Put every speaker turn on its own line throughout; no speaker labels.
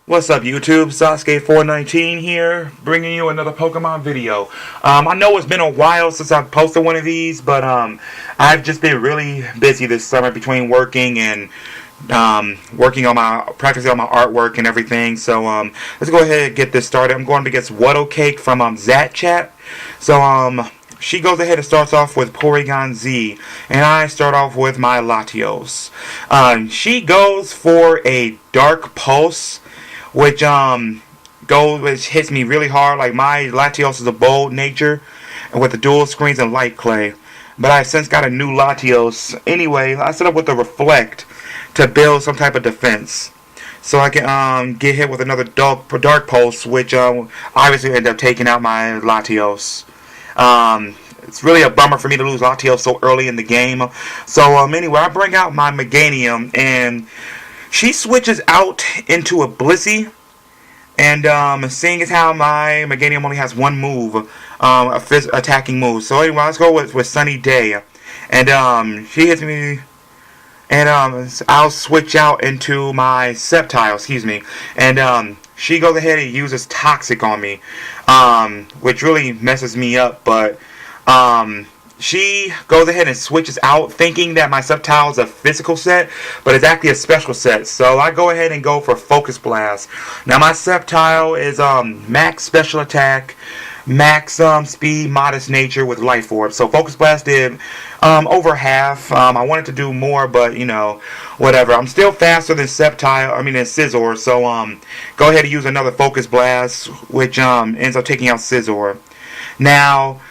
What's up YouTube, Sasuke419 here, bringing you another Pokemon video. I know it's been a while since I've posted one of these, but I've just been really busy this summer between working and practicing on my artwork and everything. So let's go ahead and get this started. I'm going against Wuddle Cake from Zatchat. So she goes ahead and starts off with Porygon Z, and I start off with my Latios. She goes for a Dark Pulse, which hits me really hard. Like, my Latios is a bold nature and with the dual screens and light clay. But I've since got a new Latios. Anyway, I set up with the Reflect to build some type of defense, so I can get hit with another dark pulse, which obviously ended up taking out my Latios. It's really a bummer for me to lose Latios so early in the game. So anyway, I bring out my Meganium, and she switches out into a Blissey, and seeing as how my Meganium only has one move, attacking move. So anyway, let's go with Sunny Day, and she hits me, and I'll switch out into my Sceptile, and she goes ahead and uses Toxic on me, which really messes me up, but she goes ahead and switches out, thinking that my Sceptile is a physical set, but it's actually a special set. So I go ahead and go for Focus Blast. Now my Sceptile is max special attack, max speed, modest nature with Life Orb. So Focus Blast did over half. I wanted to do more, but you know, whatever. I'm still faster than Scizor. So go ahead and use another Focus Blast, which ends up taking out Scizor. Now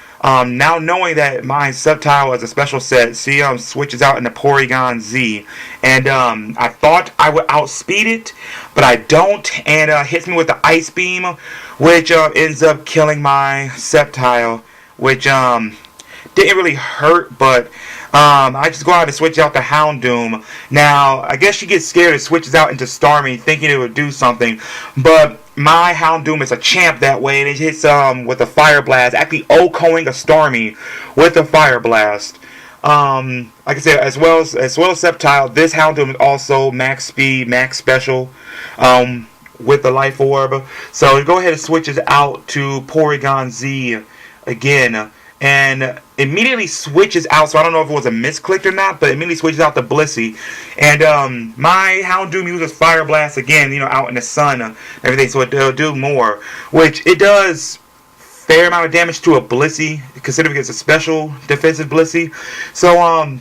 knowing that my Sceptile is a special set, she switches out into Porygon Z, and I thought I would outspeed it, but I don't, and hits me with the Ice Beam, which ends up killing my Sceptile, which didn't really hurt, but I just go out and switch out the Houndoom. Now, I guess she gets scared and switches out into Starmie, thinking it would do something, but my Houndoom is a champ that way, and it hits with a Fire Blast, actually OHKOing a Starmie with a Fire Blast. Like I said, as well as Sceptile, this Houndoom is also max speed, max special, with the Life Orb. So go ahead and switches out to Porygon Z again, and immediately switches out. So I don't know if it was a misclick or not, but immediately switches out to Blissey, and my Houndoom uses Fire Blast again, you know, out in the sun and everything, so it'll do more, which it does fair amount of damage to a Blissey, considering it's a special defensive Blissey. So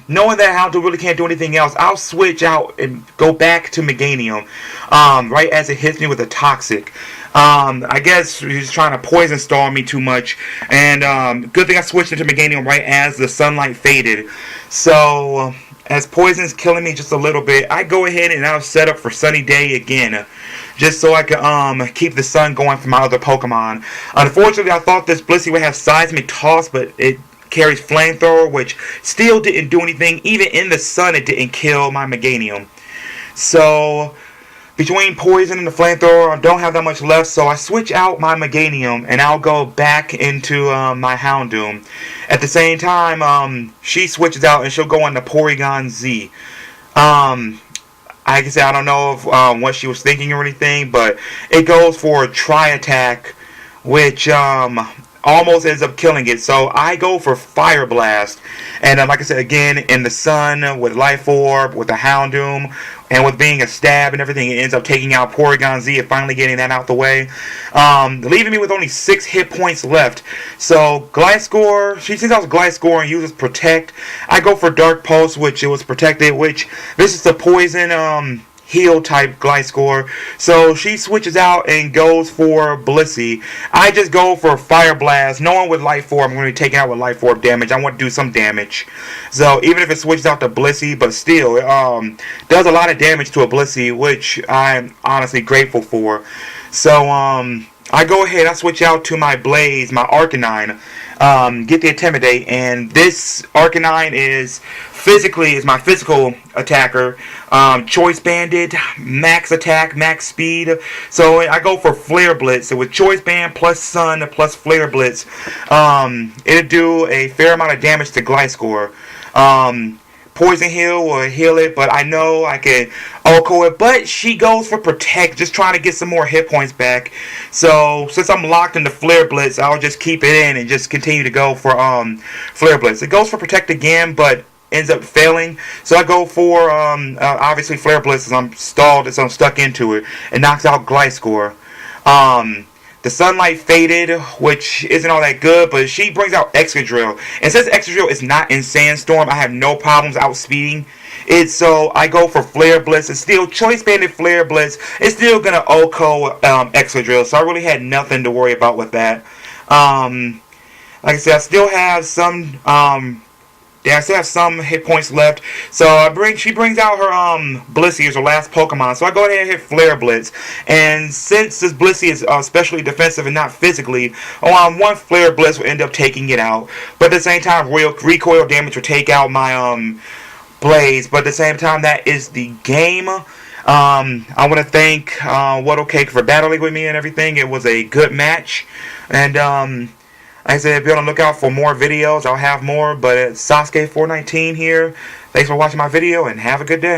knowing that Houndoom really can't do anything else, I'll switch out and go back to Meganium right as it hits me with a Toxic. I guess he's trying to poison star me too much, and good thing I switched into Meganium right as the sunlight faded. So as poison's killing me just a little bit, I go ahead and I'll set up for Sunny Day again, just so I can keep the sun going for my other Pokemon. Unfortunately, I thought this Blissey would have Seismic Toss, but it carries Flamethrower, which still didn't do anything. Even in the sun, it didn't kill my Meganium. So between Poison and the Flamethrower, I don't have that much left, so I switch out my Meganium, and I'll go back into my Houndoom. At the same time, she switches out, and she'll go into Porygon Z. I can say I don't know if, what she was thinking or anything, but it goes for a Tri-Attack, which almost ends up killing it. So I go for Fire Blast, and like I said, again, in the sun, with Life Orb, with the Houndoom, and with being a stab and everything, it ends up taking out Porygon Z and finally getting that out the way, leaving me with only 6 hit points left. So Gliscor, she sends out Gliscor and uses Protect. I go for Dark Pulse, which it was protected, which this is the poison heal type Gliscor. So she switches out and goes for Blissey. I just go for Fire Blast, knowing with Life Orb I'm going to be taking out with Life Orb damage. I want to do some damage. So even if it switches out to Blissey, but still, it does a lot of damage to a Blissey, which I'm honestly grateful for. So I go ahead, I switch out to my Blaze, my Arcanine, get the Intimidate, and this Arcanine is my physical attacker, Choice Banded, max attack, max speed, so I go for Flare Blitz. So with Choice Band plus Sun plus Flare Blitz, it'll do a fair amount of damage to Gliscor. Poison Heal will heal it, but I know I can OHKO it. But she goes for Protect, just trying to get some more hit points back. So since I'm locked into Flare Blitz, I'll just keep it in and just continue to go for Flare Blitz. It goes for Protect again, but ends up failing. So I go for obviously Flare Blitz as I'm stalled, as I'm stuck into it. It knocks out Gliscor. The Sunlight Faded, which isn't all that good, but she brings out Excadrill. And since Excadrill is not in Sandstorm, I have no problems outspeeding it, so I go for Flare Blitz. It's still Choice Banded Flare Blitz. It's still going to OHKO Excadrill, so I really had nothing to worry about with that. Like I said, I still have some hit points left. So she brings out her Blissey as her last Pokemon. So I go ahead and hit Flare Blitz. And since this Blissey is especially defensive and not physically, one Flare Blitz will end up taking it out. But at the same time, recoil damage will take out my Blaze. But at the same time, that is the game. I want to thank Wuddle Cake for battling with me and everything. It was a good match. And like I said, be on the lookout for more videos. I'll have more, but it's Sasuke419 here. Thanks for watching my video, and have a good day.